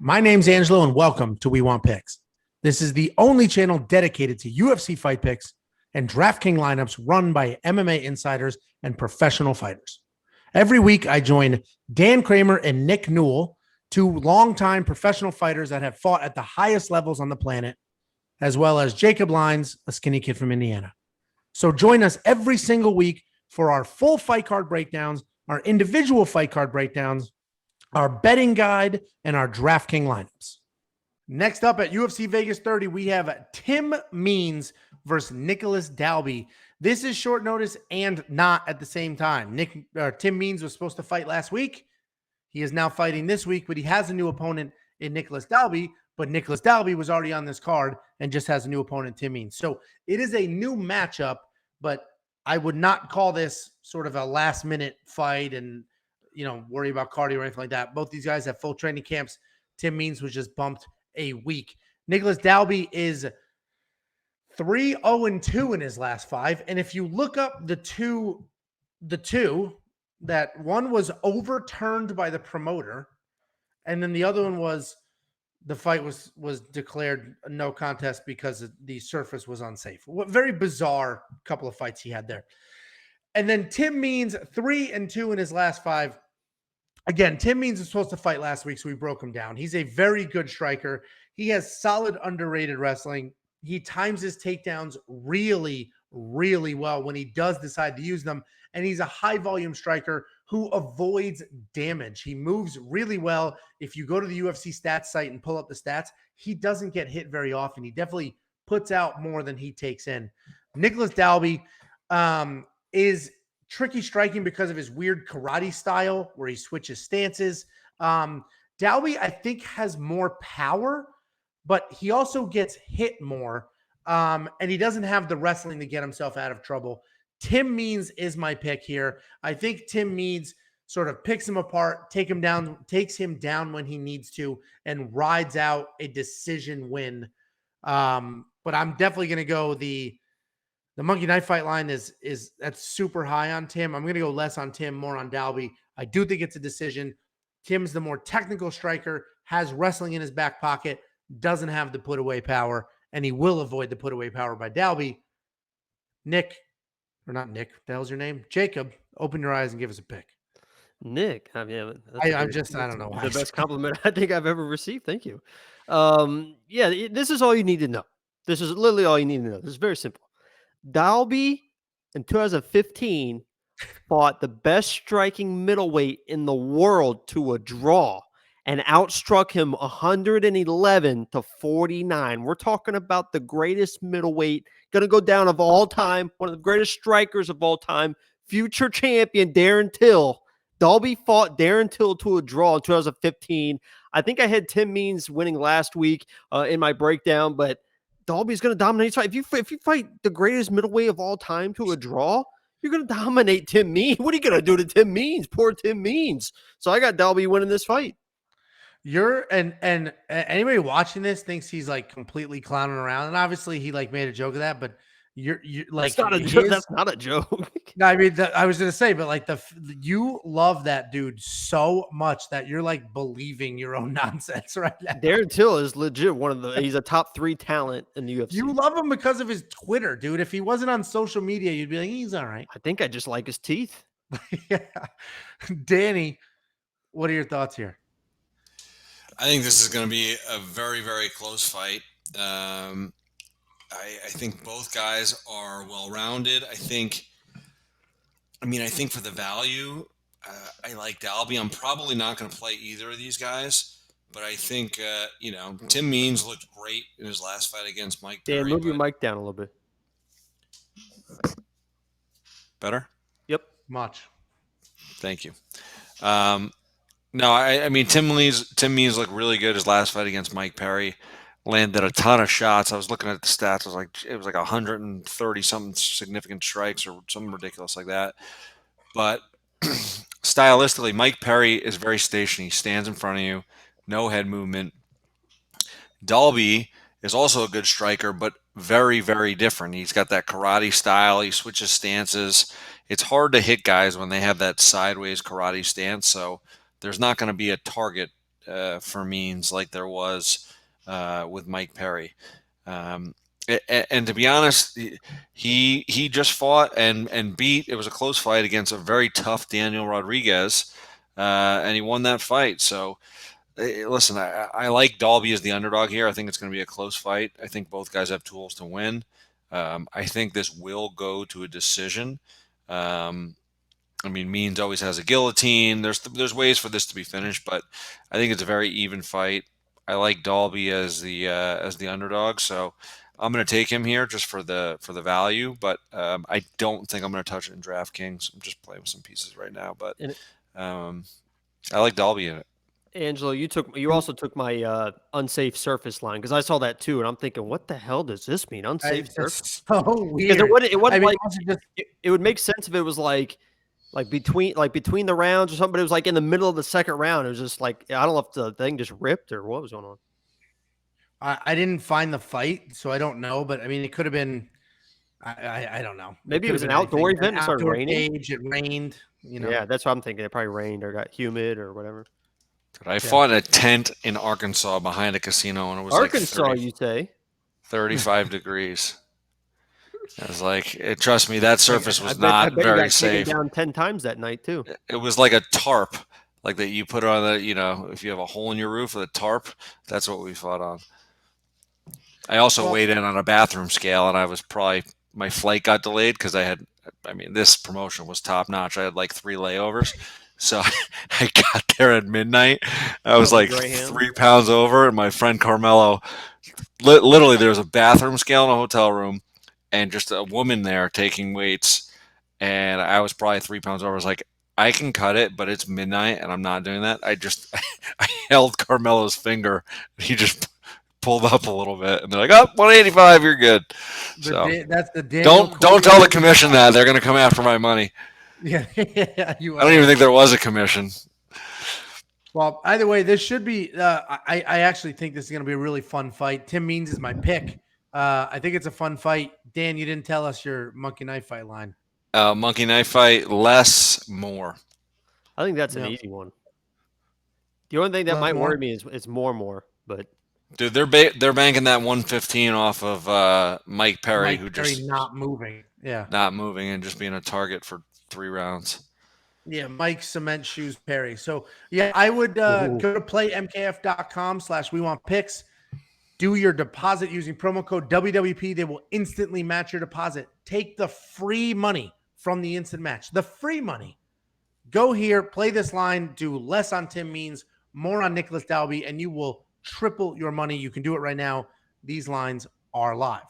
My name's Angelo, and welcome to We Want Picks. This is the only channel dedicated to UFC fight picks and DraftKings lineups run by MMA insiders and professional fighters. Every week, I join Dan Kramer and Nick Newell, two longtime professional fighters that have fought at the highest levels on the planet, as well as Jacob Lyons, a skinny kid from Indiana. So join us every single week for our full fight card breakdowns, our individual fight card breakdowns, our betting guide, and our DraftKings lineups. Next up at UFC Vegas 30, we have Tim Means versus Nicolas Dalby. This is short notice and not at the same time. Tim Means was supposed to fight last week. He is now fighting this week, but he has a new opponent in Nicolas Dalby. But Nicolas Dalby was already on this card and just has a new opponent, Tim Means. So it is a new matchup, but I would not call this sort of a last-minute fight and worry about cardio or anything like that. Both these guys have full training camps. Tim Means was just bumped a week. Nicolas Dalby is 3-0-2 in his last 5. And if you look up the two, that one was overturned by the promoter, and then the other one was the fight was declared a no contest because the surface was unsafe. What very bizarre couple of fights he had there. And then Tim Means 3-2 in his last 5. Again, Tim Means was supposed to fight last week, so we broke him down. He's a very good striker. He has solid, underrated wrestling. He times his takedowns really, really well when he does decide to use them. And he's a high-volume striker who avoids damage. He moves really well. If you go to the UFC stats site and pull up the stats, he doesn't get hit very often. He definitely puts out more than he takes in. Nicolas Dalby is tricky striking because of his weird karate style where he switches stances. Dalby, I think, has more power, but he also gets hit more, and he doesn't have the wrestling to get himself out of trouble. Tim Means is my pick here. I think Tim Means sort of picks him apart, takes him down when he needs to, and rides out a decision win. But I'm definitely going to go the Monkey Knife Fight line is that's super high on Tim. I'm going to go less on Tim, more on Dalby. I do think it's a decision. Tim's the more technical striker, has wrestling in his back pocket, doesn't have the put away power, and he will avoid the put away power by Dalby. The hell's your name? Jacob, open your eyes and give us a pick. Nick, I don't know why. The best compliment I think I've ever received. Thank you. This is all you need to know. This is literally all you need to know. This is very simple. Dalby in 2015 fought the best striking middleweight in the world to a draw and outstruck him 111-49. We're talking about the greatest middleweight, going to go down of all time, one of the greatest strikers of all time, future champion Darren Till. Dalby fought Darren Till to a draw in 2015. I think I had Tim Means winning last week in my breakdown, but Dalby's going to dominate. If you fight the greatest middleweight of all time to a draw, you're going to dominate Tim Means. What are you going to do to Tim Means? Poor Tim Means. So I got Dalby winning this fight. And anybody watching this thinks he's like completely clowning around, and obviously he like made a joke of that, but you're like, that's not a joke. No, I mean, I was gonna say, but like you love that dude so much that you're like believing your own nonsense right now. Darren Till is legit he's a top 3 talent in the UFC. You love him because of his Twitter, dude. If he wasn't on social media, you'd be like, he's all right. I think I just like his teeth. Yeah. Danny, what are your thoughts here? I think this is going to be a very, very close fight. I think both guys are well-rounded. I think for the value, I like Dalby. I'm probably not going to play either of these guys, but I think, Tim Means looked great in his last fight against Mike Perry. Dan, move your mic down a little bit. Better? Yep. Much. Thank you. No, I mean, Tim Means looked really good his last fight against Mike Perry. Landed a ton of shots. I was looking at the stats. It was like 130 something significant strikes or something ridiculous like that. But stylistically, Mike Perry is very stationary. He stands in front of you, no head movement. Dalby is also a good striker, but very, very different. He's got that karate style. He switches stances. It's hard to hit guys when they have that sideways karate stance. So there's not going to be a target for Means like there was with Mike Perry. And to be honest, he just fought and beat. It was a close fight against a very tough Daniel Rodriguez, and he won that fight. So listen, I like Dalby as the underdog here. I think it's going to be a close fight. I think both guys have tools to win. I think this will go to a decision. I mean, Means always has a guillotine. There's ways for this to be finished, but I think it's a very even fight. I like Dalby as the underdog, so I'm going to take him here just for the value. But I don't think I'm going to touch it in DraftKings. I'm just playing with some pieces right now, but I like Dalby in it. Angelo, you also took my unsafe surface line because I saw that too, and I'm thinking, what the hell does this mean? Unsafe surface? So weird. It wasn't I mean, like it would make sense if it was like between the rounds or something, but it was like in the middle of the second round. It was just like, I don't know if the thing just ripped or what was going on. I didn't find the fight, so I don't know. But I mean, it could have been. I don't know. Maybe it was an outdoor event and it started raining. It rained. You know. Yeah, that's what I'm thinking. It probably rained or got humid or whatever. I fought in a tent in Arkansas behind a casino, and it was Arkansas, like you say? 35 degrees. I was like, trust me, that surface was not very safe. Down 10 times that night too. It was like a tarp, like that you put on the, if you have a hole in your roof with a tarp, that's what we fought on. I also weighed in on a bathroom scale, and my flight got delayed because this promotion was top notch. I had like 3 layovers. So I got there at midnight. I was like 3 pounds over, and my friend Carmelo, literally there was a bathroom scale in a hotel room and just a woman there taking weights, and I was probably 3 pounds over. I was like, I can cut it, but it's midnight and I'm not doing that. I held Carmelo's finger, and he just pulled up a little bit, and they're like, "Oh, 185, you're good." So that's the don't tell the commission that they're going to come after my money. Yeah, I don't even think there was a commission. Well, either way, this should be. I actually think this is going to be a really fun fight. Tim Means is my pick. I think it's a fun fight. Dan, you didn't tell us your monkey knife fight line. Monkey knife fight, less, more. I think that's an easy one. The only thing that might worry me is more, but. Dude, they're banking that 115 off of Mike Perry, just not moving. Yeah, not moving and just being a target for 3 rounds. Yeah, Mike Cement Shoes Perry. So yeah, I would go to playmkf.com/wewantpicks. Do your deposit using promo code WWP. They will instantly match your deposit. Take the free money from the instant match. The free money. Go here, play this line, do less on Tim Means, more on Nicolas Dalby, and you will triple your money. You can do it right now. These lines are live.